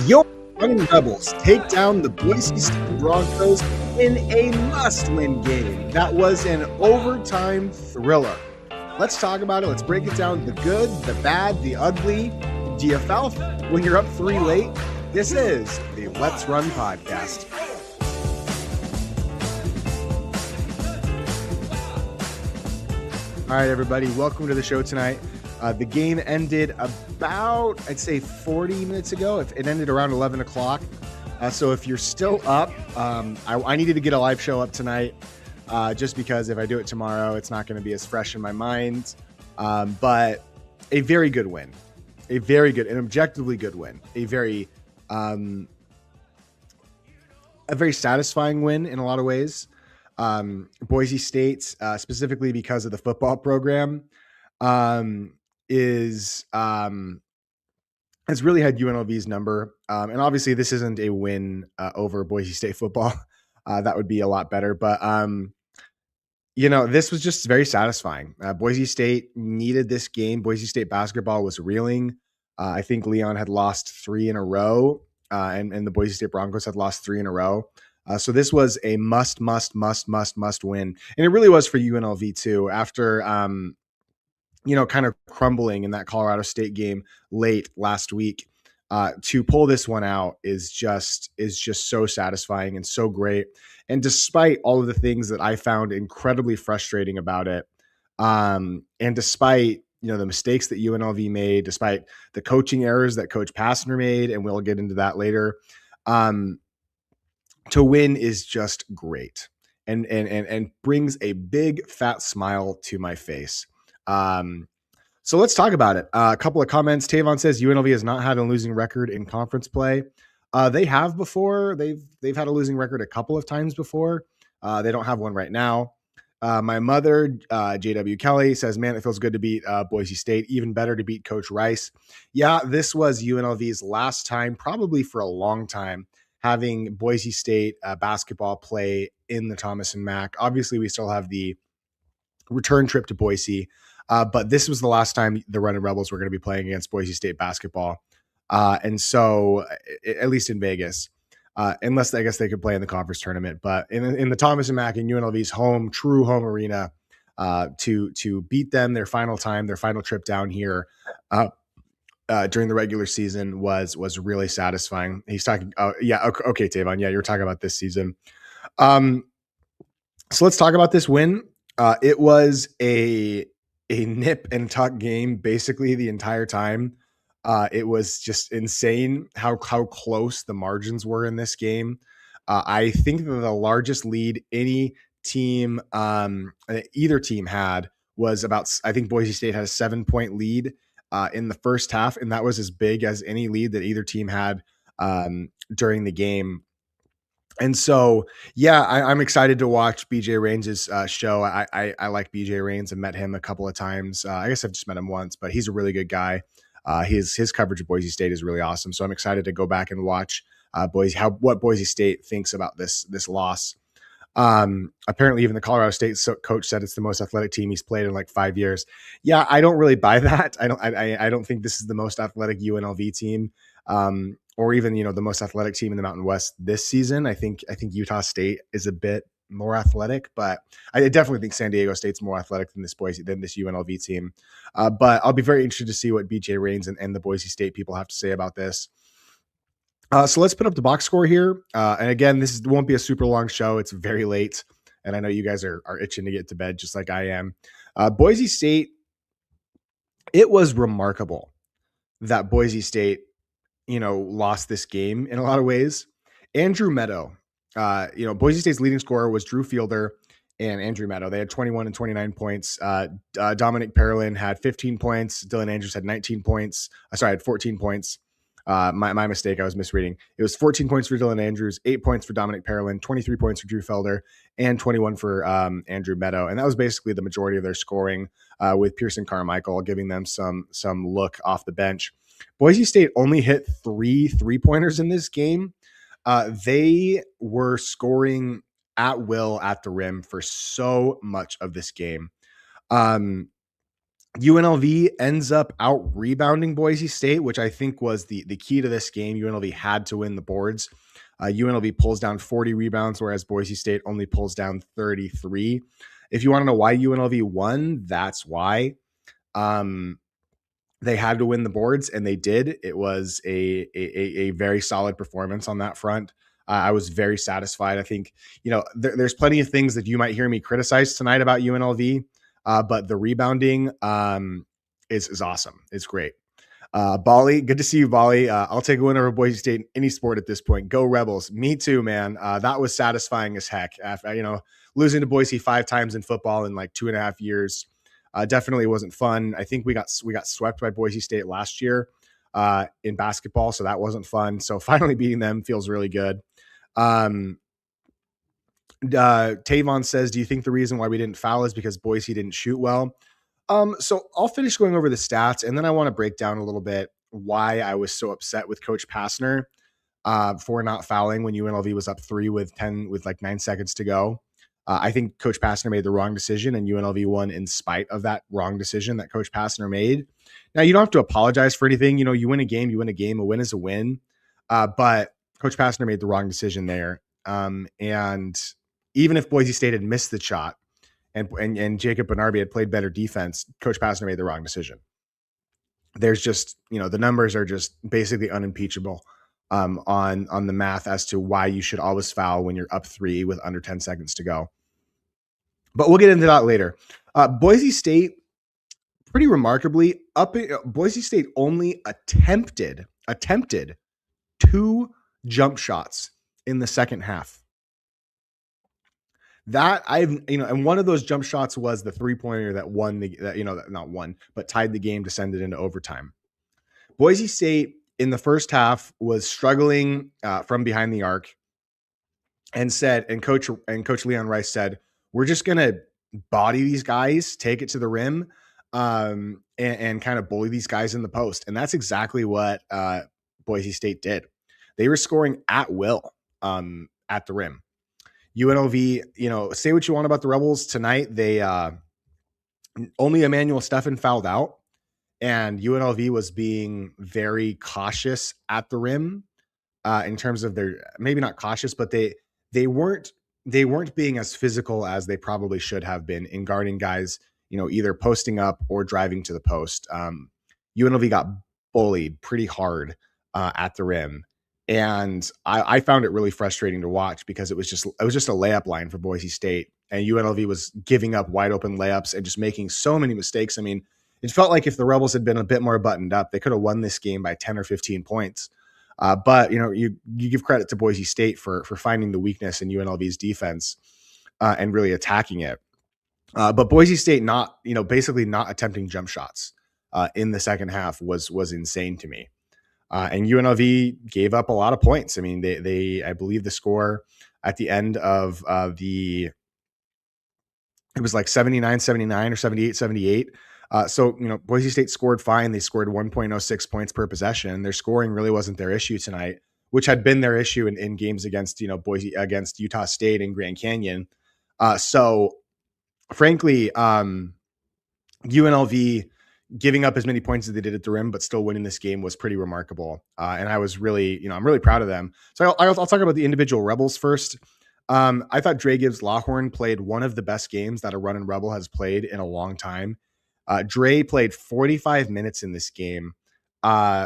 Your Young Rebels take down the Boise State Broncos in a must-win game. That was an overtime thriller. Let's talk about it. Let's break it down. The good, the bad, the ugly. Do you foul when you're up 3 late? This is the Let's Run podcast. All right, everybody, welcome to the show tonight. The game ended about, I'd say 40 minutes ago. It ended around 11 o'clock. So if you're still up, I needed to get a live show up tonight just because if I do it tomorrow, it's not going to be as fresh in my mind. But a very good win, an objectively good win, a very satisfying win in a lot of ways. Boise State, specifically because of the football program, has really had UNLV's number. And obviously this isn't a win over Boise State football. That would be a lot better. But, this was just very satisfying. Boise State needed this game. Boise State basketball was reeling. I think Leon had lost 3 in a row, and the Boise State Broncos had lost 3 in a row. So this was a must win. And it really was for UNLV too. After, kind of crumbling in that Colorado State game late last week, to pull this one out is just so satisfying and so great. And despite all of the things that I found incredibly frustrating about it, and despite the mistakes that UNLV made, despite the coaching errors that Coach Passner made, and we'll get into that later, to win is just great and brings a big fat smile to my face. So let's talk about it. A couple of comments. Tavon says UNLV has not had a losing record in conference play. They have before. They've had a losing record a couple of times before. They don't have one right now. My mother, JW Kelly, says, man, it feels good to beat Boise State. Even better to beat Coach Rice. Yeah, this was UNLV's last time, probably for a long time, having Boise State basketball play in the Thomas and Mack. Obviously, we still have the return trip to Boise, but this was the last time the Running Rebels were going to be playing against Boise State basketball. And so, at least in Vegas, unless I guess they could play in the conference tournament, but in the Thomas and Mack and UNLV's true home arena, to beat them their final trip down here during the regular season was really satisfying. He's talking. Okay, Tavon. Yeah, you're talking about this season. So let's talk about this win. It was a nip and tuck game basically the entire time. It was just insane how close the margins were in this game. I think that the largest lead any team, either team had was I think Boise State had a 7-point lead in the first half, and that was as big as any lead that either team had during the game. And so, yeah, I'm excited to watch BJ Rains' show. I like BJ Rains and met him a couple of times. I guess I've just met him once, but he's a really good guy. His coverage of Boise State is really awesome. So I'm excited to go back and watch what Boise State thinks about this loss. Apparently, even the Colorado State coach said it's the most athletic team he's played in like 5 years. Yeah, I don't really buy that. I don't think this is the most athletic UNLV team. Or even, the most athletic team in the Mountain West this season. I think Utah State is a bit more athletic, but I definitely think San Diego State's more athletic than this UNLV team. But I'll be very interested to see what BJ Rains and the Boise State people have to say about this. So let's put up the box score here. And again, this won't be a super long show. It's very late, and I know you guys are itching to get to bed just like I am. Boise State, it was remarkable that Boise State lost this game in a lot of ways. Andrew Meadow, Boise State's leading scorer was Drew Fielder and Andrew Meadow. They had 21 and 29 points. Dominic Parolin had 15 points. Dylan Andrews had 19 points. I had 14 points. My mistake. I was misreading. It was 14 points for Dylan Andrews, 8 points for Dominic Parolin, 23 points for Drew Fielder, and 21 for Andrew Meadow. And that was basically the majority of their scoring, with Pearson Carmichael giving them some look off the bench. Boise State only hit 3 3-pointers in this game. They were scoring at will at the rim for so much of this game. UNLV ends up out rebounding Boise State, which I think was the key to this game. UNLV had to win the boards. UNLV pulls down 40 rebounds, whereas Boise State only pulls down 33. If you want to know why UNLV won, that's why. They had to win the boards, and they did. It was a very solid performance on that front. I was very satisfied. I think, there's plenty of things that you might hear me criticize tonight about UNLV, but the rebounding is awesome. It's great. Bali, good to see you, Bali. I'll take a win over Boise State in any sport at this point. Go Rebels. Me too, man. That was satisfying as heck. After, losing to Boise 5 times in football in like 2.5 years. Definitely wasn't fun. I think we got swept by Boise State last year in basketball, so that wasn't fun. So finally beating them feels really good. Tavon says, do you think the reason why we didn't foul is because Boise didn't shoot well? So I'll finish going over the stats, and then I want to break down a little bit why I was so upset with Coach Passner for not fouling when UNLV was up 3 with like 9 seconds to go. I think Coach Passner made the wrong decision, and UNLV won in spite of that wrong decision that Coach Passner made. Now, you don't have to apologize for anything. You win a game, you win a game. A win is a win. But Coach Passner made the wrong decision there. And even if Boise State had missed the shot and Jacob Benarby had played better defense, Coach Passner made the wrong decision. There's just, the numbers are just basically unimpeachable on the math as to why you should always foul when you're up 3 with under 10 seconds to go. But we'll get into that later. Boise State, pretty remarkably, Boise State only attempted 2 jump shots in the second half. And one of those jump shots was the 3-pointer that not won, but tied the game to send it into overtime. Boise State in the first half was struggling from behind the arc, and Coach Leon Rice said, we're just going to body these guys, take it to the rim, and kind of bully these guys in the post. And that's exactly what Boise State did. They were scoring at will at the rim. UNLV, say what you want about the Rebels tonight. They only Emmanuel Steffen fouled out, and UNLV was being very cautious at the rim in terms of maybe not cautious, but they weren't being as physical as they probably should have been in guarding guys, either posting up or driving to the post. UNLV got bullied pretty hard at the rim. And I found it really frustrating to watch because it was just a layup line for Boise State, and UNLV was giving up wide open layups and just making so many mistakes. I mean, it felt like if the Rebels had been a bit more buttoned up, they could have won this game by 10 or 15 points. But you give credit to Boise State for finding the weakness in UNLV's defense and really attacking it. But Boise State basically not attempting jump shots in the second half was insane to me. And UNLV gave up a lot of points. I mean, I believe the score at the end of it was like 79-79 or 78-78. So, Boise State scored fine. They scored 1.06 points per possession. Their scoring really wasn't their issue tonight, which had been their issue in games against, Boise, against Utah State and Grand Canyon. So frankly, UNLV giving up as many points as they did at the rim, but still winning this game was pretty remarkable. And I was really, I'm really proud of them. So I'll talk about the individual Rebels first. I thought Dre Gibbs Lawhorn played one of the best games that a running Rebel has played in a long time. Dre played 45 minutes in this game,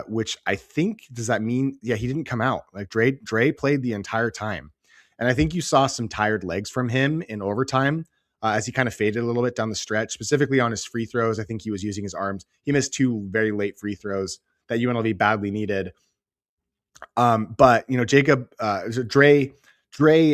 which I think, does that mean, he didn't come out. Like Dre played the entire time. And I think you saw some tired legs from him in overtime as he kind of faded a little bit down the stretch, specifically on his free throws. I think he was using his arms. He missed 2 very late free throws that UNLV badly needed. But, Dre,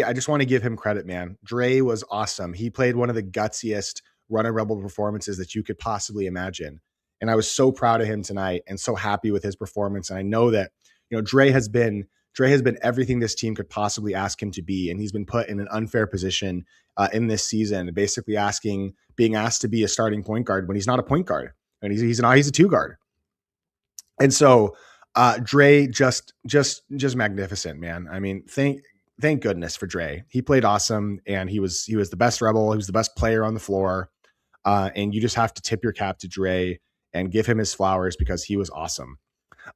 I just want to give him credit, man. Dre was awesome. He played one of the gutsiest run and rebel performances that you could possibly imagine. And I was so proud of him tonight and so happy with his performance. And I know that, Dre has been everything this team could possibly ask him to be. And he's been put in an unfair position in this season, basically being asked to be a starting point guard when he's not a point guard, and he's a 2 guard. And so Dre just magnificent, man. I mean, thank goodness for Dre. He played awesome, and he was the best Rebel. He was the best player on the floor. And you just have to tip your cap to Dre and give him his flowers because he was awesome.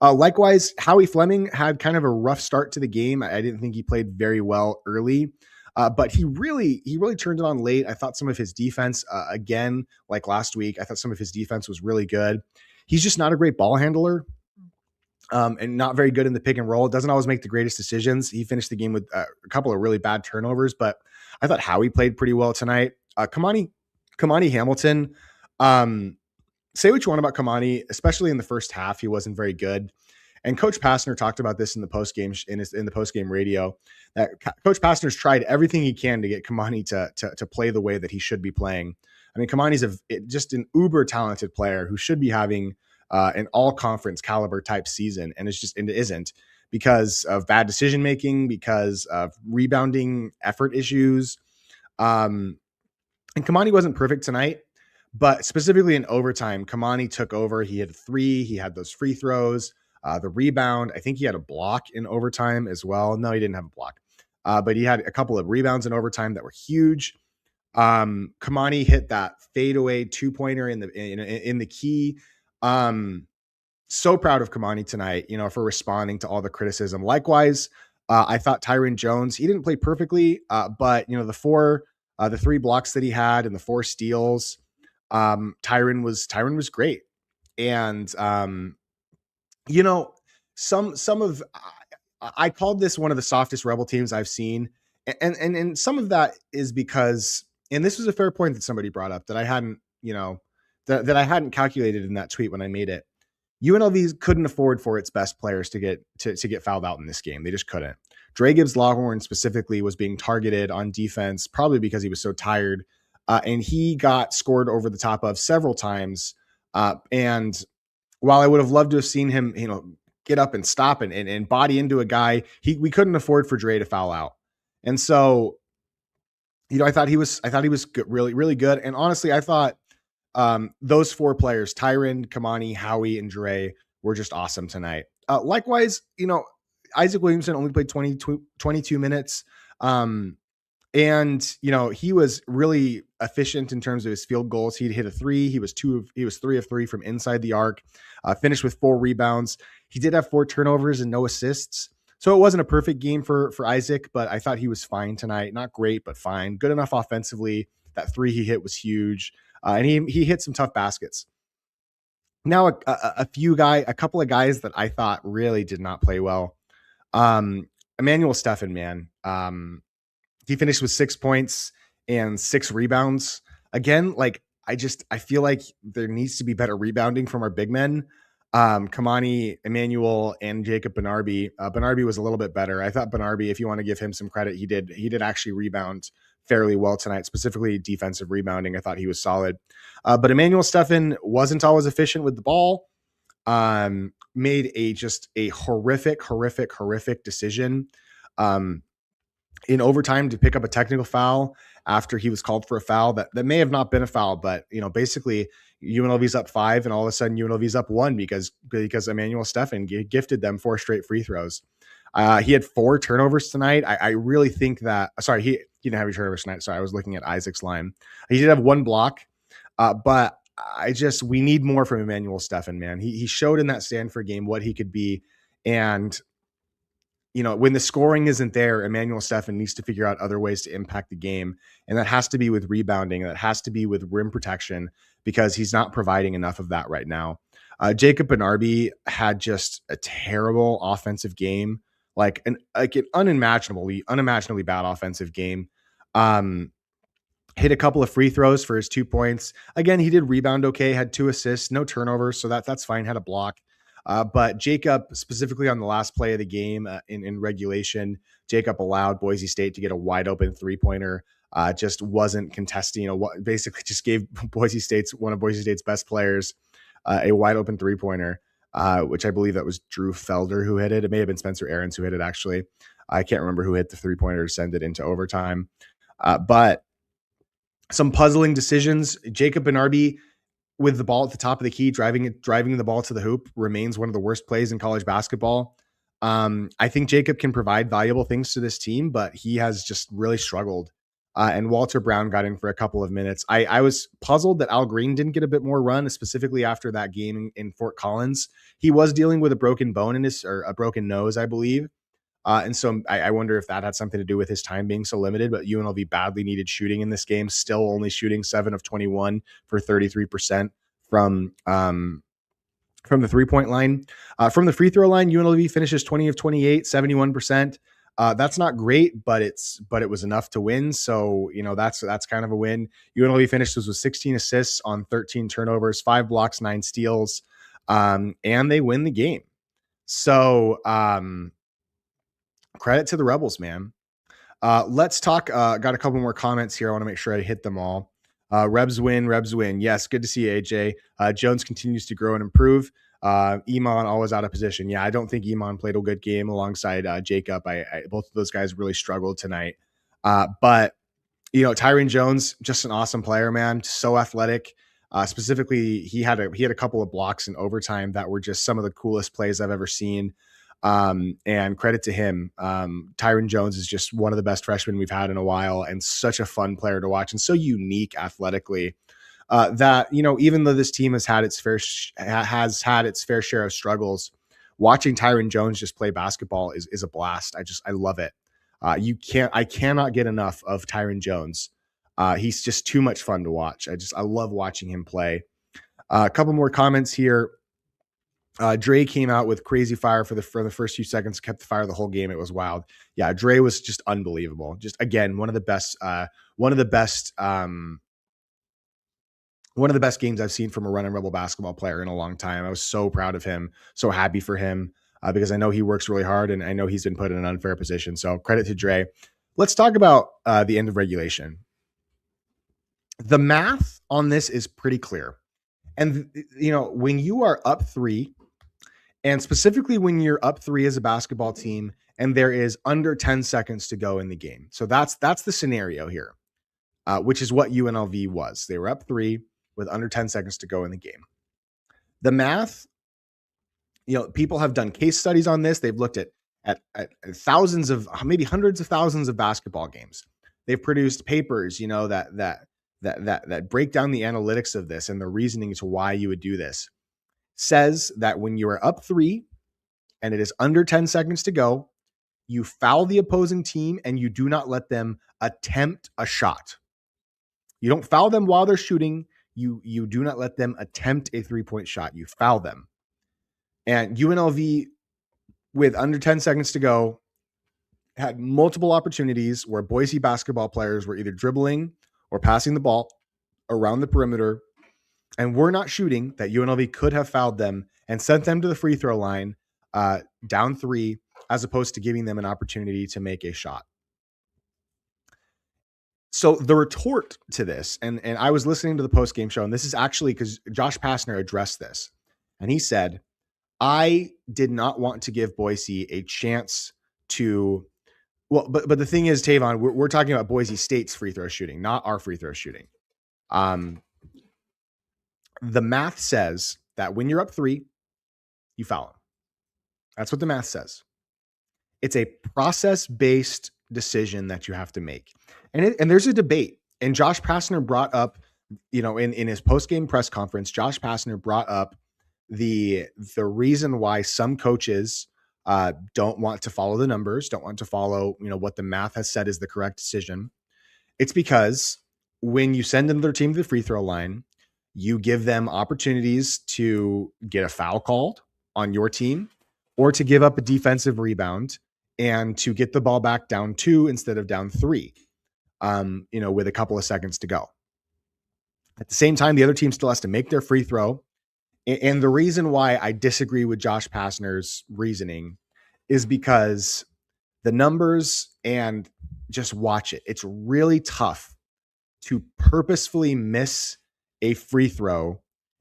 Likewise, Howie Fleming had kind of a rough start to the game. I didn't think he played very well early, but he really turned it on late. I thought some of his defense, again, like last week, I thought some of his defense was really good. He's just not a great ball handler. And not very good in the pick and roll. Doesn't always make the greatest decisions. He finished the game with a couple of really bad turnovers, but I thought Howie played pretty well tonight. Kamani Hamilton. Say what you want about Kamani, especially in the first half, he wasn't very good. And Coach Pastner talked about this in the postgame in the postgame radio, that Coach Pastner's tried everything he can to get Kamani to play the way that he should be playing. I mean, Kamani's just an uber talented player who should be having an all conference caliber type season, and it isn't because of bad decision making, because of rebounding effort issues. And Kamani wasn't perfect tonight, but specifically in overtime, Kamani took over. He had 3. He had those free throws, the rebound. I think he had a block in overtime as well. No, he didn't have a block, but he had a couple of rebounds in overtime that were huge. Kamani hit that fadeaway 2-pointer in the key. So proud of Kamani tonight, for responding to all the criticism. Likewise, I thought Tyron Jones, he didn't play perfectly, but the 3 blocks that he had and the 4 steals, Tyron was great. And, I called this one of the softest Rebel teams I've seen. And some of that is because, and this was a fair point that somebody brought up that I hadn't, that I hadn't calculated in that tweet when I made it. UNLV couldn't afford for its best players to get fouled out in this game. They just couldn't. Dre Gibbs-Lawhorn specifically was being targeted on defense, probably because he was so tired. And he got scored over the top of several times. And while I would have loved to have seen him, get up and stop and body into a guy, we couldn't afford for Dre to foul out. And so, I thought he was good, really, really good. And honestly, I thought those 4 players, Tyron, Kamani, Howie, and Dre, were just awesome tonight. Likewise, Isaac Williamson only played 22 minutes. And he was really efficient in terms of his field goals. He'd hit a 3. He was 3 of 3 from inside the arc, finished with 4 rebounds. He did have 4 turnovers and no assists. So it wasn't a perfect game for Isaac, but I thought he was fine tonight. Not great, but fine. Good enough offensively. That 3 he hit was huge. And he hit some tough baskets. Now a couple of guys that I thought really did not play well. Emmanuel Steffen, man. He finished with 6 points and 6 rebounds. Again, I feel like there needs to be better rebounding from our big men. Kamani, Emmanuel, and Jacob Benarbi. Benarbi was a little bit better. I thought Benarbi, if you want to give him some credit, he did actually rebound fairly well tonight, specifically defensive rebounding. I thought he was solid. But Emmanuel Steffen wasn't always efficient with the ball. Made a horrific decision in overtime to pick up a technical foul after he was called for a foul that may have not been a foul, but basically UNLV's up 5 and all of a sudden UNLV's up 1 because Emmanuel Steffen gifted them 4 straight free throws. He had 4 turnovers tonight. I really think that, sorry, he didn't have any turnovers tonight. Sorry, I was looking at Isaac's line. He did have 1 block, but we need more from Emmanuel Steffen, man. He showed in that Stanford game what he could be. And, when the scoring isn't there, Emmanuel Steffen needs to figure out other ways to impact the game. And that has to be with rebounding. That has to be with rim protection because he's not providing enough of that right now. Jacob Benarbi had just a terrible offensive game, like an unimaginably bad offensive game. Hit a couple of free throws for his 2 points. Again, he did rebound okay, had 2 assists, no turnovers, so that's fine, had a block. But Jacob, specifically on the last play of the game in regulation, Jacob allowed Boise State to get a wide open 3-pointer. Just wasn't contesting, basically just gave one of Boise State's best players a wide open 3-pointer, which I believe that was Drew Felder who hit it. It may have been Spencer Aarons who hit it, actually. I can't remember who hit the 3-pointer to send it into overtime. But some puzzling decisions. Jacob Benarbi, with the ball at the top of the key, driving the ball to the hoop, remains one of the worst plays in college basketball. I think Jacob can provide valuable things to this team, but he has just really struggled and Walter Brown got in for a couple of minutes. I was puzzled that Al Green didn't get a bit more run, specifically after that game in Fort Collins. He was dealing with a broken bone in his, or a broken nose, I believe. And so I wonder if that had something to do with his time being so limited, but UNLV badly needed shooting in this game, still only shooting 7 of 21 for 33% from the 3-point line. From the free throw line, UNLV finishes 20 of 28, 71%. That's not great, but it was enough to win. So, that's kind of a win. UNLV finishes with 16 assists on 13 turnovers, 5 blocks, 9 steals, and they win the game. So, credit to the Rebels, man. Let's talk. Got a couple more comments here. I want to make sure I hit them all. Rebs win. Yes, good to see AJ. Jones continues to grow and improve. Iman always out of position. Yeah, I don't think Iman played a good game alongside Jacob. Both of those guys really struggled tonight. But Tyron Jones, just an awesome player, man. So athletic. Specifically, he had a couple of blocks in overtime that were just some of the coolest plays I've ever seen. And credit to him. Tyron Jones is just one of the best freshmen we've had in a while, and such a fun player to watch, and so unique athletically. That even though this team has had its fair share of struggles, watching Tyron Jones just play basketball is a blast. I love it. I cannot get enough of Tyron Jones. He's just too much fun to watch. I love watching him play. A couple more comments here. Dre came out with crazy fire for the first few seconds, kept the fire the whole game. It was wild. Yeah, Dre was just unbelievable. Just again, one of the best games I've seen from a Runnin' Rebel basketball player in a long time. I was so proud of him, so happy for him, because I know he works really hard, and I know he's been put in an unfair position. So credit to Dre. Let's talk about the end of regulation. The math on this is pretty clear. And, when you are up 3, and specifically when you're up 3 as a basketball team, and there is under 10 seconds to go in the game. So that's the scenario here, which is what UNLV was. They were up 3 with under 10 seconds to go in the game. The math, people have done case studies on this. They've looked at thousands of, maybe hundreds of thousands of basketball games. They've produced papers, that break down the analytics of this and the reasoning to why you would do this. Says that when you are up 3 and it is under 10 seconds to go, you foul the opposing team and you do not let them attempt a shot. You don't foul them while they're shooting. You do not let them attempt a 3-point shot. You foul them. And UNLV, with under 10 seconds to go, had multiple opportunities where Boise basketball players were either dribbling or passing the ball around the perimeter and were not shooting, that UNLV could have fouled them and sent them to the free throw line down 3, as opposed to giving them an opportunity to make a shot. So the retort to this, and I was listening to the post-game show, and this is actually because Josh Pastner addressed this, and he said, I did not want to give Boise a chance to, but the thing is, Tavon, we're talking about Boise State's free throw shooting, not our free throw shooting. The math says that when you're up 3, you foul them. That's what the math says. It's a process-based decision that you have to make. And there's a debate. And Josh Pastner brought up, in his post-game press conference, Josh Pastner brought up the reason why some coaches don't want to follow the numbers, don't want to follow, what the math has said is the correct decision. It's because when you send another team to the free throw line, you give them opportunities to get a foul called on your team or to give up a defensive rebound and to get the ball back down 2 instead of down 3, with a couple of seconds to go. At the same time, the other team still has to make their free throw. And the reason why I disagree with Josh Pastner's reasoning is because the numbers, and just watch it. It's really tough to purposefully miss a free throw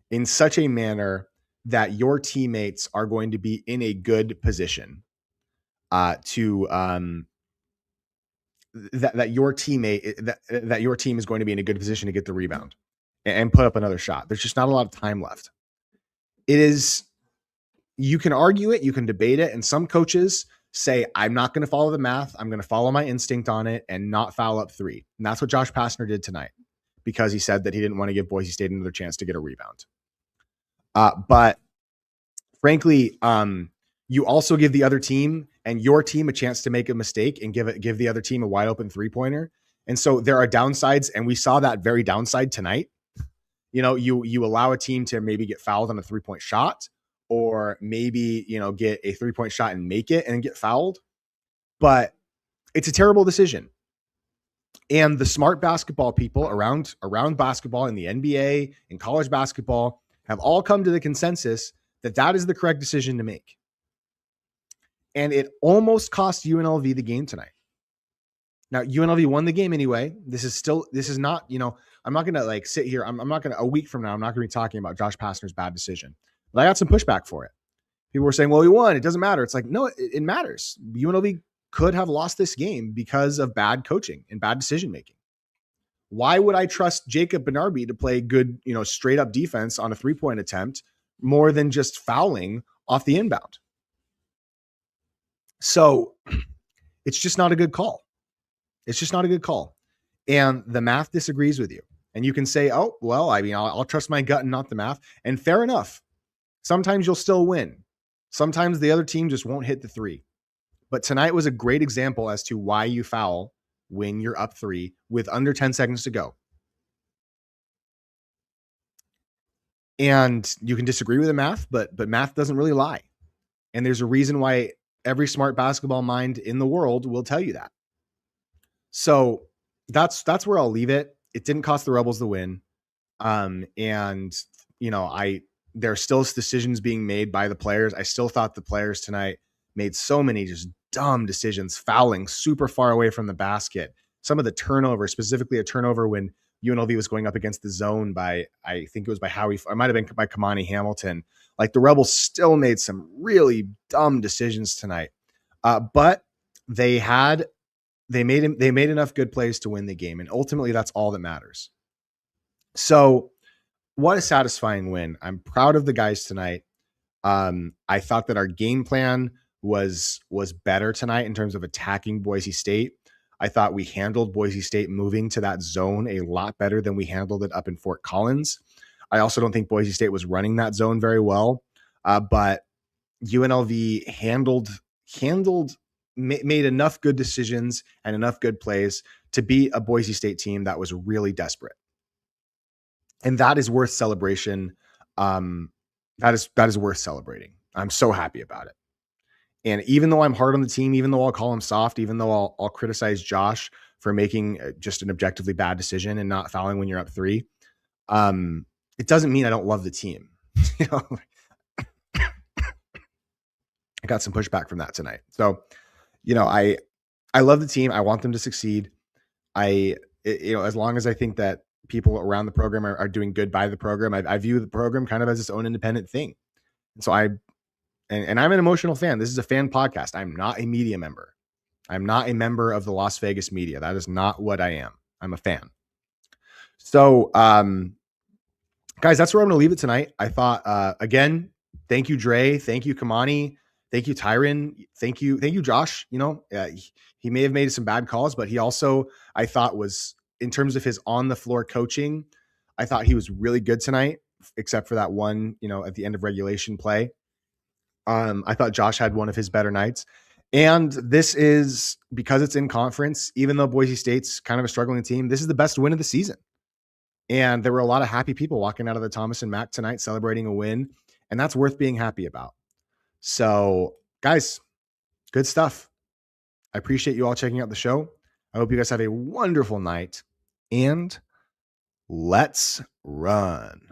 in such a manner that your teammates are going to be in a good position that your team is going to be in a good position to get the rebound and put up another shot. There's just not a lot of time left. You can argue it, you can debate it, and some coaches say, I'm not going to follow the math. I'm going to follow my instinct on it and not foul up 3. And that's what Josh Pastner did tonight, because he said that he didn't want to give Boise State another chance to get a rebound. But frankly, you also give the other team and your team a chance to make a mistake and give the other team a wide open 3-pointer. And so there are downsides, and we saw that very downside tonight. You allow a team to maybe get fouled on a 3-point shot, or maybe, get a 3-point shot and make it and get fouled. But it's a terrible decision. And the smart basketball people around basketball in the NBA and college basketball have all come to the consensus that is the correct decision to make. And it almost cost UNLV the game tonight. Now, UNLV won the game anyway. This is not, I'm not going to sit here. I'm not going to, a week from now, I'm not going to be talking about Josh Pastner's bad decision. But I got some pushback for it. People were saying, well, we won. It doesn't matter. It's like, no, it matters. UNLV could have lost this game because of bad coaching and bad decision-making. Why would I trust Jacob Benarbi to play good, straight up defense on a 3-point attempt more than just fouling off the inbound? So it's just not a good call. It's just not a good call. And the math disagrees with you. And you can say, oh, well, I'll trust my gut and not the math. And fair enough. Sometimes you'll still win. Sometimes the other team just won't hit the 3. But tonight was a great example as to why you foul when you're up 3 with under 10 seconds to go. And you can disagree with the math, but math doesn't really lie. And there's a reason why every smart basketball mind in the world will tell you that. So that's where I'll leave it. It didn't cost the Rebels the win. There's still decisions being made by the players. I still thought the players tonight made so many just dumb decisions, fouling super far away from the basket. Some of the turnovers, specifically a turnover when UNLV was going up against the zone by, I think it was by Howie, it might've been by Kamani Hamilton. Like, the Rebels still made some really dumb decisions tonight. But they made enough good plays to win the game. And ultimately that's all that matters. So what a satisfying win. I'm proud of the guys tonight. I thought that our game plan was better tonight in terms of attacking Boise State. I thought we handled Boise State moving to that zone a lot better than we handled it up in Fort Collins. I also don't think Boise State was running that zone very well. But UNLV made enough good decisions and enough good plays to beat a Boise State team that was really desperate. And that is worth celebration. That is worth celebrating. I'm so happy about it. And even though I'm hard on the team, even though I'll call him soft, even though I'll criticize Josh for making just an objectively bad decision and not fouling when you're up 3, it doesn't mean I don't love the team. I got some pushback from that tonight. So, I love the team. I want them to succeed. As long as I think that people around the program are doing good by the program, I view the program kind of as its own independent thing. And so I'm an emotional fan. This is a fan podcast. I'm not a media member. I'm not a member of the Las Vegas media. That is not what I am. I'm a fan. So, guys, that's where I'm going to leave it tonight. I thought, again, thank you, Dre. Thank you, Kamani. Thank you, Tyron. Thank you, Josh. He may have made some bad calls, but he also, I thought, was, in terms of his on the floor coaching, I thought he was really good tonight, except for that one, at the end of regulation play. I thought Josh had one of his better nights. And this is, because it's in conference, even though Boise State's kind of a struggling team, this is the best win of the season. And there were a lot of happy people walking out of the Thomas and Mack tonight celebrating a win. And that's worth being happy about. So, guys, good stuff. I appreciate you all checking out the show. I hope you guys have a wonderful night. And let's run.